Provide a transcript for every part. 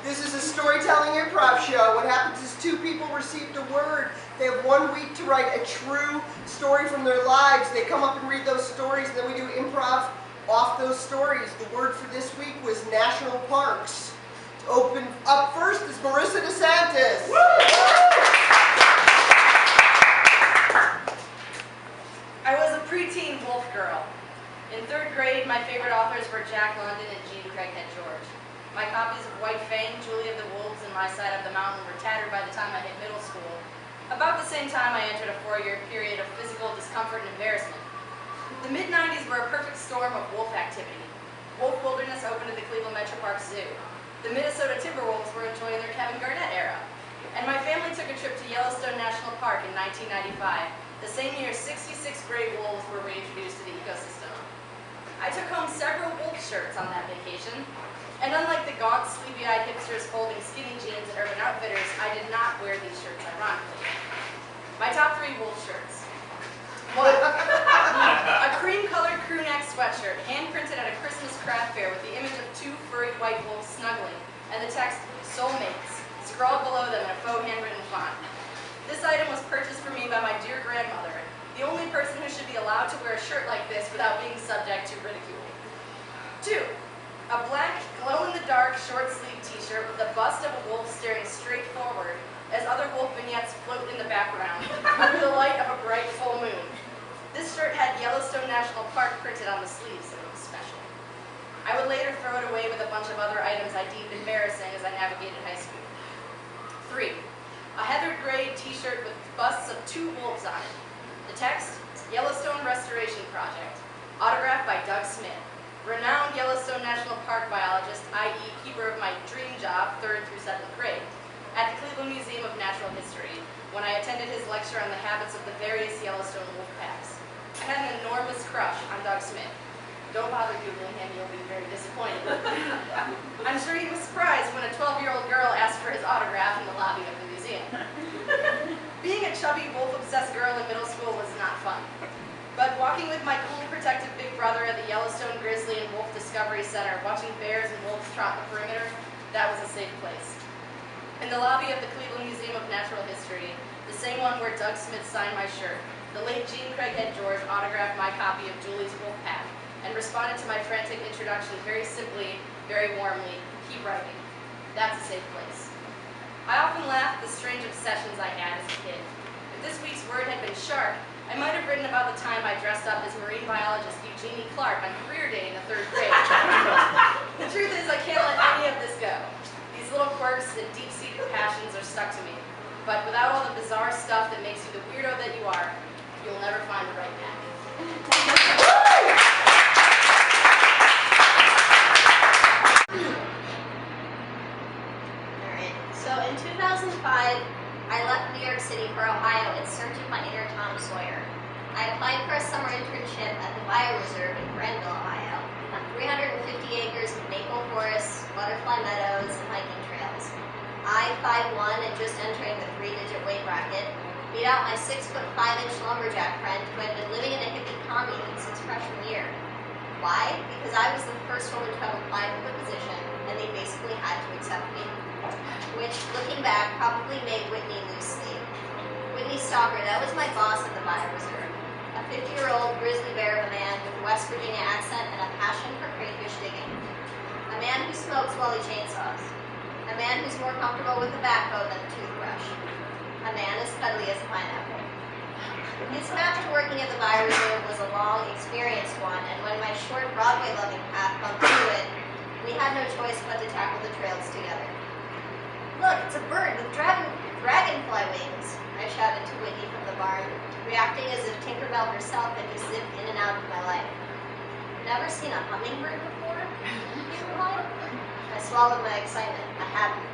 This is a storytelling improv show. What happens is two people received a word. They have 1 week to write a true story from their lives. They come up and read those stories, and then we do improv off those stories. The word for this week was national parks. Open up first is Marissa DeSantis. I was a preteen wolf girl. In 3rd grade, my favorite authors were Jack London and Jean Craighead George. My copies of White Fang, Julie of the Wolves, and My Side of the Mountain were tattered by the time I hit middle school. About the same time, I entered a 4-year period of physical discomfort and embarrassment. The mid-90s were a perfect storm of wolf activity. Wolf Wilderness opened at the Cleveland Metro Park Zoo. The Minnesota Timberwolves were enjoying their Kevin Garnett era. And my family took a trip to Yellowstone National Park in 1995, the same year 66 gray wolves were reintroduced to the ecosystem. I took home several wolf shirts on that vacation, and unlike the gaunt, sleepy-eyed hipsters folding skinny jeans at Urban Outfitters, I did not wear these shirts ironically. My top 3 wolf shirts. 1. A cream-colored crew neck sweatshirt, hand-printed at a Christmas craft fair with the image of 2 furry white wolves snuggling, and the text, "Soulmates," scrawled below them in a faux handwritten font. This item was purchased for me by my dear grandmother, the only person who should be allowed to wear a shirt like this without being subject to ridicule. 2. A black, glow-in-the-dark, short-sleeved t-shirt with a bust of a wolf staring straight forward as other wolf vignettes float in the background under the light of a bright full moon. This shirt had Yellowstone National Park printed on the sleeves, and it was special. I would later throw it away with a bunch of other items I deemed embarrassing as I navigated high school. 3. A heathered gray t-shirt with busts of 2 wolves on it. The text, "Yellowstone Restoration Project," autographed by Doug Smith, renowned Yellowstone National Park biologist, i.e. keeper of my dream job, 3rd through 7th grade, at the Cleveland Museum of Natural History, when I attended his lecture on the habits of the various Yellowstone wolf packs. I had an enormous crush on Doug Smith. Don't bother Googling him, you'll be very disappointed. I'm sure he was surprised when a 12-year-old girl asked for his autograph in the lobby of the museum. Being a chubby, wolf-obsessed girl in middle school was not fun. But walking with my cool, protective big brother at the Yellowstone Grizzly and Wolf Discovery Center, watching bears and wolves trot the perimeter, that was a safe place. In the lobby of the Cleveland Museum of Natural History, the same one where Doug Smith signed my shirt, the late Jean Craighead George autographed my copy of Julie's Wolf Pack and responded to my frantic introduction very simply, very warmly, "Keep writing." That's a safe place. I often laugh at the strange obsessions I had as a kid. If this week's word had been shark, I might have written about the time I dressed up as marine biologist Eugenie Clark on career day in the 3rd grade. The truth is, I can't let any of this go. These little quirks and deep-seated passions are stuck to me. But without all the bizarre stuff that makes you the weirdo that you are, you'll never find the right path. Alright, so in 2005, I left New York City for Ohio in search of my inner Tom Sawyer. I applied for a summer internship at the Bioreserve in Grenville, Ohio, on 350 acres of maple forests, butterfly meadows, and hiking trails. I, 5'1", and just entering the 3-digit weight bracket, beat out my 6'5" lumberjack friend who had been living in a hippie commune since freshman year. Why? Because I was the first woman to have applied for the position, and they basically had to accept me. Which, looking back, probably made Whitney lose sleep. Whitney Stalker, that was my boss at the Bioreserve. A 50-year-old grizzly bear of a man with a West Virginia accent and a passion for crayfish digging. A man who smokes while he chainsaws. A man who's more comfortable with a backhoe than a toothbrush. A man as cuddly as a pineapple. His path to working at the Bioreserve was a long, experienced one, and when my short Broadway-loving path bumped into it, we had no choice but to tackle the trails together. "Look, it's a bird with dragonfly wings," I shouted to Whitney from the barn, reacting as if Tinkerbell herself had just zipped in and out of my life. "Never seen a hummingbird before?" he replied. I swallowed my excitement. I hadn't.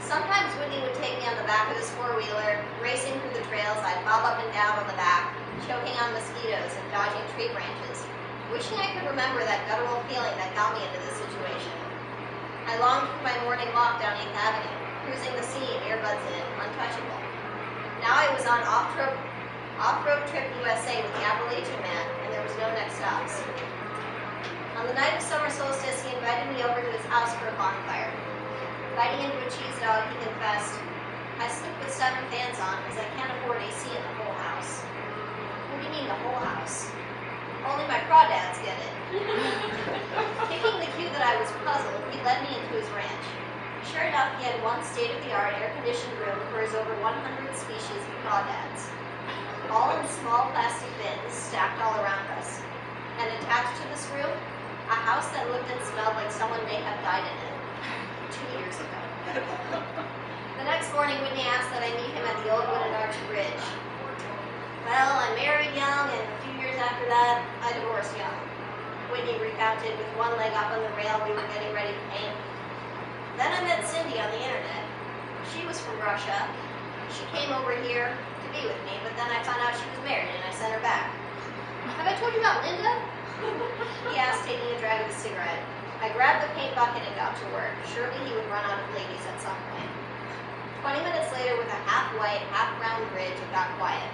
Sometimes Whitney would take me on the back of this four-wheeler, racing through the trails. I'd bob up and down on the back, choking on mosquitoes and dodging tree branches, wishing I could remember that guttural feeling that got me into this situation. I longed for my morning walk down 8th Avenue, cruising the scene, earbuds in, untouchable. Now I was on Off-Road Trip USA with the Appalachian Man, and there was no next stops. On the night of summer solstice, he invited me over to his house for a bonfire. Biting into a cheese dog, he confessed, "I sleep with 7 fans on because I can't afford AC in the whole house." "What do you mean the whole house?" "Only my crawdads get it." Taking the cue that I was puzzled, he led me into his ranch. Sure enough, he had one state-of-the-art air-conditioned room for his over 100 species of crawdads, all in small plastic bins stacked all around us. And attached to this room, a house that looked and smelled like someone may have died in it 2 years ago. The next morning, Whitney asked that I meet him at the old wooden arch bridge. "Well, I married young, and a few years after that, I divorced young," Whitney recounted with one leg up on the rail we were getting ready to paint. "Then I met Cindy on the internet. She was from Russia. She came over here to be with me, but then I found out she was married and I sent her back." "Have I told you about Linda?" he asked, taking a drag of his cigarette. I grabbed the paint bucket and got to work. Surely he would run out of ladies at some point. 20 minutes later, with a half-white, half-brown bridge, it got quiet.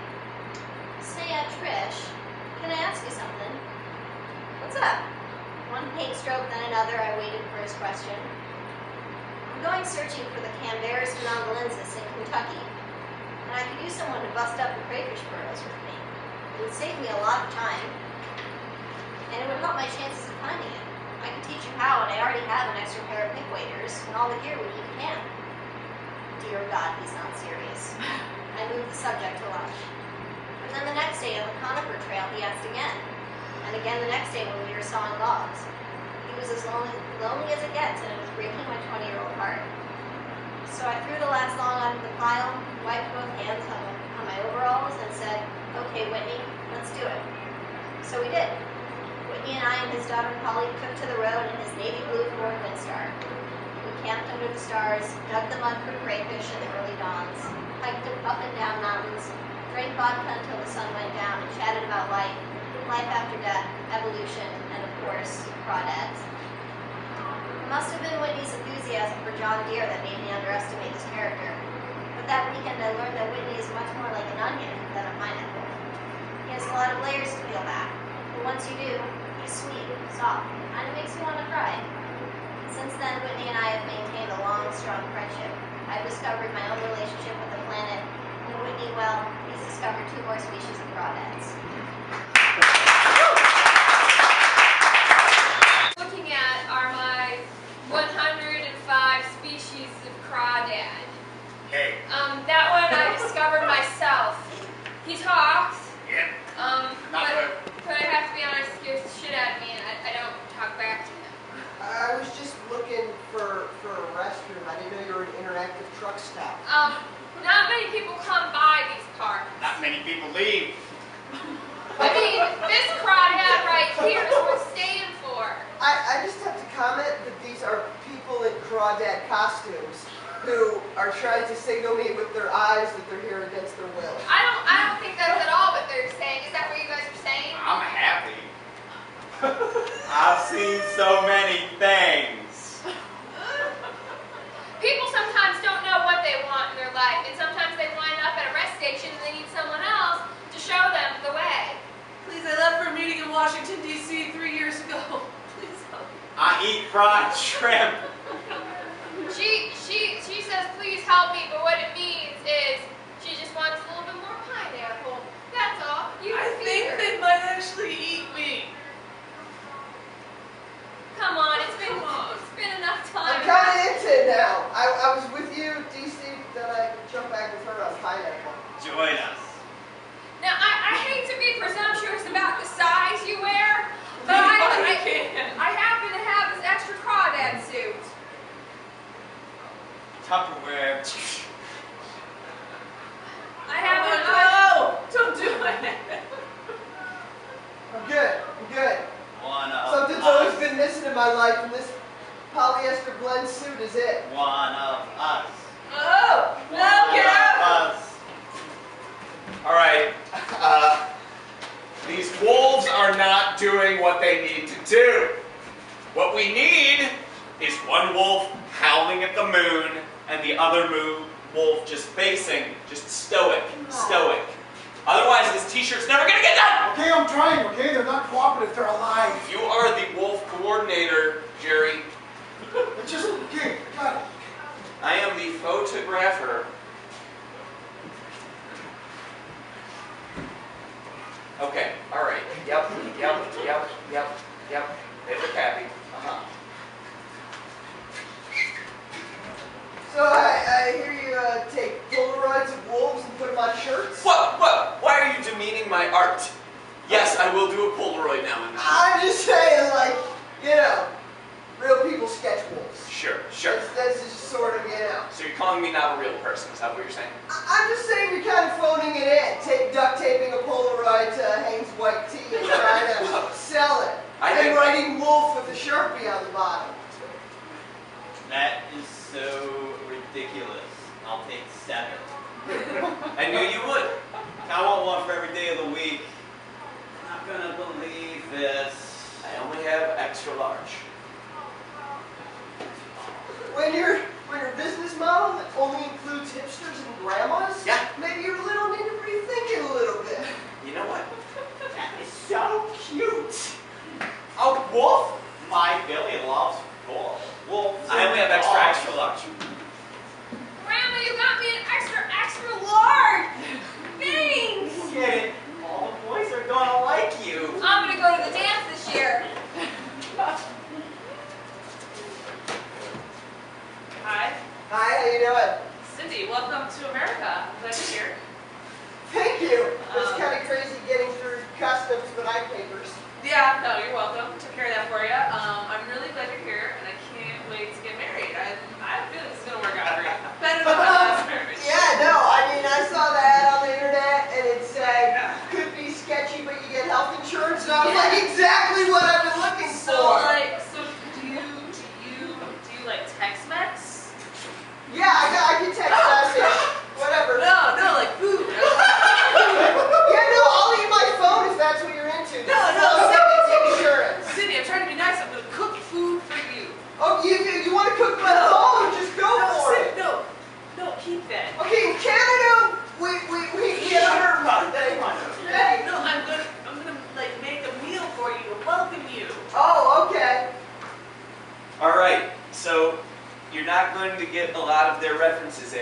"Say, Trish, can I ask you something?" "What's up?" One paint stroke, then another, I waited for his question. "I'm going searching for the Canberus monologues in Kentucky, and I could use someone to bust up the crayfish burrows with me. It would save me a lot of time, and it would help my chances of finding it. I could teach you how, and I already have an extra pair of pick waders, and all the gear would keep a can." Dear God, he's not serious. I moved the subject to lunch. And then the next day on the conifer trail, he asked again. And again the next day when we were sawing logs. He was as lonely as it gets, and it was breaking my 20-year-old heart. So I threw the last log onto the pile, wiped both hands on my overalls, and said, "Okay, Whitney, let's do it." So we did. Whitney and I and his daughter Polly took to the road in his navy blue Ford Windstar. We camped under the stars, dug the mud for crayfish in the early dawns, hiked up and down mountains, drank vodka until the sun went down, and chatted about life after death, evolution, and of course, crawdads. It must have been Whitney's enthusiasm for John Deere that made me underestimate his character. But that weekend I learned that Whitney is much more like an onion than a pineapple. He has a lot of layers to peel back, but once you do, he's sweet, soft, and kind of makes you want to cry. Since then, Whitney and I have maintained a long, strong friendship. I've discovered my own relationship with the planet, and Whitney, well, he's discovered 2 more species of crawdads. Looking at are my 105 species of crawdad. Hey. That one I discovered myself. He talks. Yeah. But I have to be honest, it scares the shit out of me, and I don't talk back to him. I was just looking for a restroom. I didn't know you were an interactive truck stop. Not many people come by these parks. Not many people leave. I mean, this crawdad right here is worth staying for. I just have to comment that these are people in crawdad costumes who are trying to signal me with their eyes that they're here against their will. I don't think that's at all what they're saying. Is that what you guys are saying? I'm happy. I've seen so many things. People sometimes don't know what they want in their life, and sometimes they wind up at a rest station and they need someone else to show them the way. Please, I left for a meeting in Washington, D.C. 3 years ago. Please help. I eat fried shrimp. She says, "Please help me," but what it means is she just wants a little bit more pineapple. That's all. You I feed think her. they might actually eat me. Come on, it's been enough time. I'm kind of into it now. I was with you, DC, then I jumped back with her on pineapple. Join us. Now, I hate to be presumptuous about the size you wear, but I happen to have this extra crawdad suit. Tupperware. I haven't. No! Don't do it. I'm good. One of Something's us. always been missing in my life, and this polyester blend suit is it. One of us. Oh! One No, get out! of us. All right. These wolves are not doing what they need to do. What we need is one wolf howling at the moon and the other wolf just facing, just stoic. Otherwise, this t-shirt's never gonna get done! Okay, I'm trying, okay? They're not cooperative, they're alive. You are the wolf coordinator, Jerry. It's just, okay, got it. I am the photographer. Okay, all right. Yep. They look happy. So I hear you take Polaroids of wolves and put them on shirts? What? Why are you demeaning my art? Yes, I will do a Polaroid now and then. I'm just saying, like, you know, real people sketch wolves. Sure. That's just sort of, you know. So you're calling me not a real person, is that what you're saying? I'm just saying you're kind of phoning it in. Duct taping a Polaroid to Hanes white tee and trying to sell it. And writing wolf with a Sharpie on the bottom. That is so ridiculous. I'll take 7. I knew you would. I want one for every day of the week. I'm not gonna believe this. I only have extra large. When your business model that only includes hipsters and grandmas, yeah, maybe you're need to rethink it a little bit. You know what? That is so cute. A wolf? My Billy loves wolves. I only have extra large. Grandma, you got me an extra large! Thanks! Get it? All the boys are gonna like you. I'm gonna go to the dance this year. Hi. Hi, how you doing? Cindy, welcome to America. Glad you're here. Thank you. It was kind of crazy getting through customs, but I have papers. Yeah, no, you're welcome. Took care of that for you. I'm really glad you're here, and I can't wait to get married. I have a feeling this is going to work out great. Better than my last marriage. Yeah, no, I mean, I saw the ad on the internet, and it said, could be sketchy, but you get health insurance, and I was like, exactly what I've been looking for. So do you like Tex-Mex? Yeah, I can text message, whatever. No, like food. Yeah, no, I'll eat my phone if that's what you're into. No, insurance. Cindy, I'm trying to be nice. I'm going to cook food for you. Oh, you want to cook my phone? Just go for it. No, keep that. Okay, in Canada, we have our birthday. No, I'm gonna like make a meal for you to welcome you. Oh, okay. All right, so you're not going to get a lot of their references,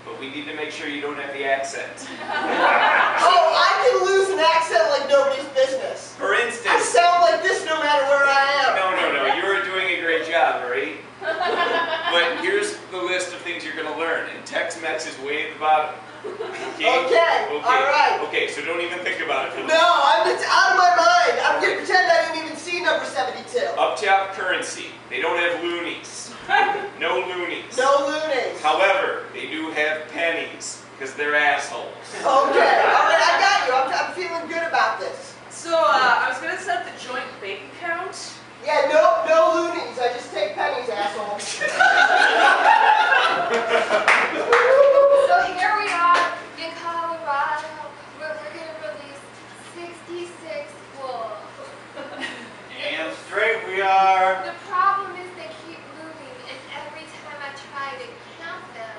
but we need to make sure you don't have the accent. Oh, I can lose an accent like nobody's business. For I instance... sound like this no matter where I am. No, you're doing a great job, right? But here's the list of things you're going to learn, and Tex-Mex is way at the bottom. Okay, all right. Okay, so don't even think about it. No, it's out of my mind. I'm going to pretend I didn't even see number 72. Up top, currency. They don't have loonies. No loonies. No loonies. However, they do have pennies, because they're assholes. Okay, all right, I got you. I'm feeling good about this. So I was gonna set the joint bank account. Yeah, no loonies. I just take pennies, asshole. So here we are in Colorado, where we're gonna release 66 wolves. Damn straight we are. The problem is they keep moving, and every time I try to count them,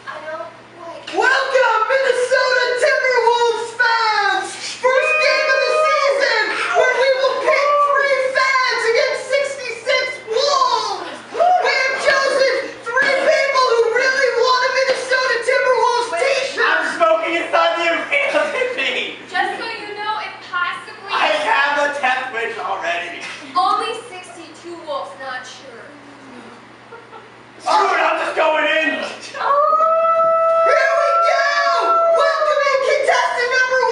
I don't quite. Welcome, Minnesota Timberwolves fans! First game of the season, where we will pit 3 fans against 66 wolves! We have chosen 3 people who really want a Minnesota Timberwolves t-shirt! I'm smoking inside the arena with me. Just so you know, it possibly I have a test switch already. only 62 wolves, not sure. Screw it, I'm just going in. Here we go! Welcoming contestant number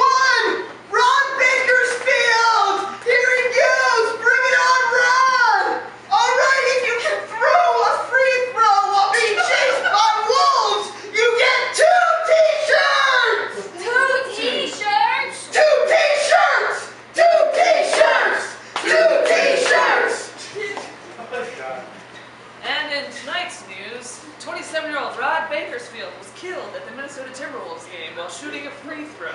1, Ron Bakersfield! Here he goes! Bring it on, Ron! Alright, if you can throw a free throw while being chased by wolves, you get 2 t-shirts! 2 t-shirts? 2 t-shirts! 2 t-shirts! 2 t-shirts! And in tonight's news, 27-year-old Rod Bakersfield was killed at the Minnesota Timberwolves game while shooting a free throw.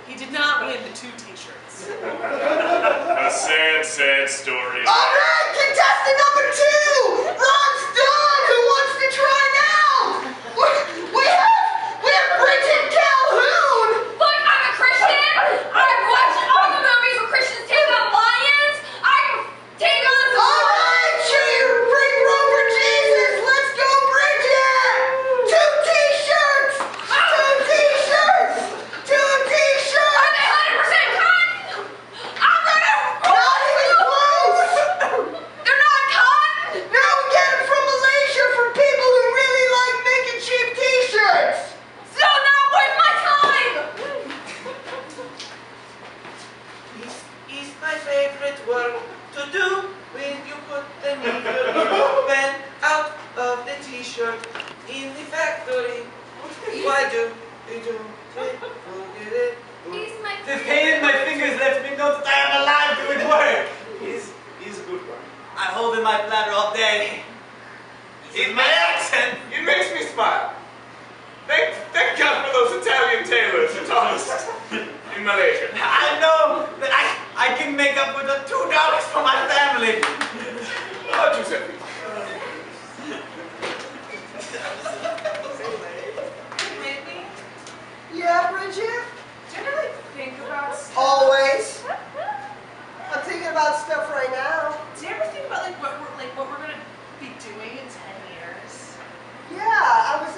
He did not win the 2 t-shirts. A sad, sad story. Alright, contestant number 2! Ron's done! Who wants to try now? We have Bridget Calhoun! Look, I'm a Christian! I've watched all the movies where Christians take on lions! I can take on some... Alright, shoot your free throw for Jesus! Let's go, Bridget! in my bladder all day. In my accent, it makes me smile. Thank God for those Italian tailors who taught us in Malaysia. I know that I can make up with the $2 for my family. Oh, Giuseppe. Whitney, Yeah, Bridget? do you ever like think about stuff? Always. I'm thinking about stuff right now. Do you ever think about like what we're gonna be doing in 10 years? Yeah, I was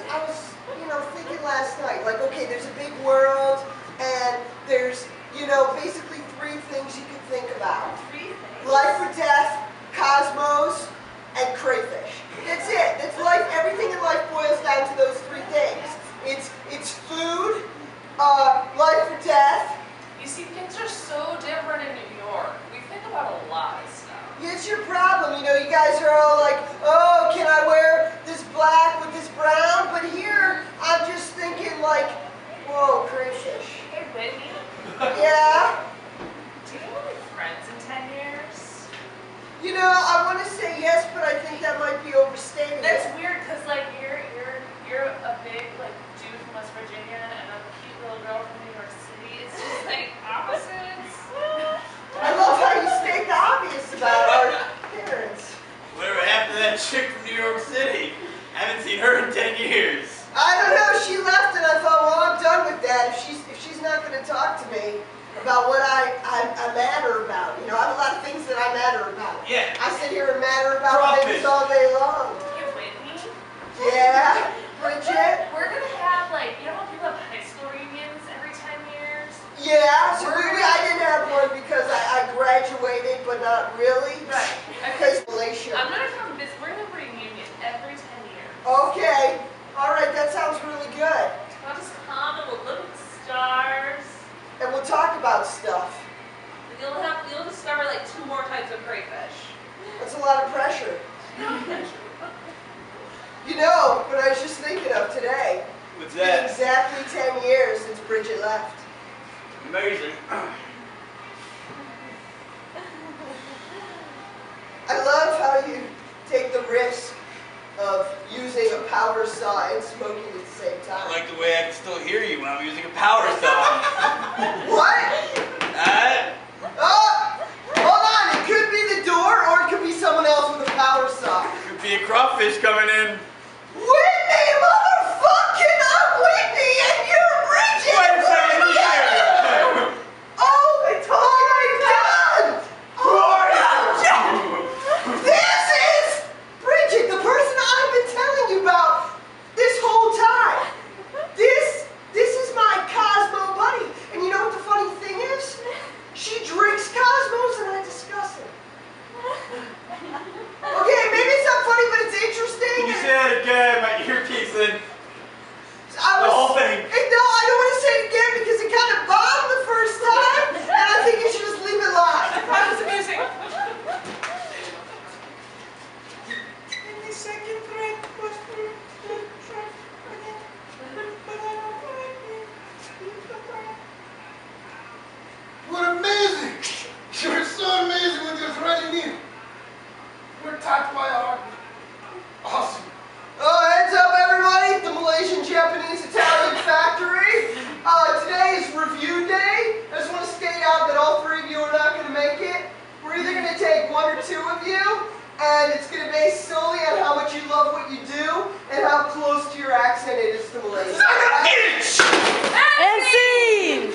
thinking last night, like, okay, there's a big world, and there's, basically 3 things you can think about. 3 things. Life or death, cosmos, and crayfish. That's it. That's life. Everything in life boils down to those 3 things. It's food, life or death. You see, things are so different in New York. We think about a lot of stuff. Yeah, it's your problem. You guys are all like, oh, can I wear this black with this brown? But here, I'm just thinking like, whoa, crayfish. Hey, Whitney, Yeah. do you have any friends in 10 years? I want to say yes, but I think that might be overstating That's it. weird, cause like you're a big like dude from West Virginia, and I'm a cute little girl from New York City. It's just like opposites. I love how you state the obvious about our parents. Whatever happened to that chick from New York City? I haven't seen her in 10 years. I don't know. She left, and I thought, well, I'm done with that. If she's not going to talk to me about what I matter about, I have a lot of things that I matter about. Yeah. I sit here and matter about Crawfish. things all day long. Hey, Whitney, Yeah, Bridget. we're gonna have like, how people have high school reunions every 10 years? Yeah. So I didn't have one because I graduated, but not really. Right. Because Malaysia. I'm gonna come visit. We're gonna have a reunion every 10 years. Okay. All right. That sounds really good. I'll just come and we'll look at the stars. And we'll talk about stuff. You'll discover like 2 more types of crayfish. That's a lot of pressure. But I was just thinking of today. What's It's been that? exactly 10 years since Bridget left. Amazing. I love how you take the risk of using a power saw and smoking at the same I time. like the way I can still hear you when I'm using a power saw. What? Oh, hold on. It could be the door, or it could be someone else with a power saw. Could be a crawfish coming in. Whitney, motherfucking I'm Whitney, and you're Bridget. Wait a second, who's there? Oh my God! Who are you? This is Bridget, the person I've been telling you about this whole time. This is my Cosmo buddy. And you know what the funny thing is? She drinks Cosmos and I discuss it. Okay, maybe it's not funny, but it's interesting. Can you say that again? My earpiece in. The whole thing. No, I don't want to say it again because it kind of bombed the first time, and I think you should just leave it live. Practice the music. In the second grade was What amazing! You're so amazing when you're writing in. We're touched by our awesome. Oh, heads up, everybody! The Malaysian, Japanese, Italian factory. Today is review day. I just want to state out that all 3 of you are not going to make it. We're either going to take 1 or 2 of you, and it's going to be solely on how much you love what you do and how close to your accent it is to Malaysia. And scene!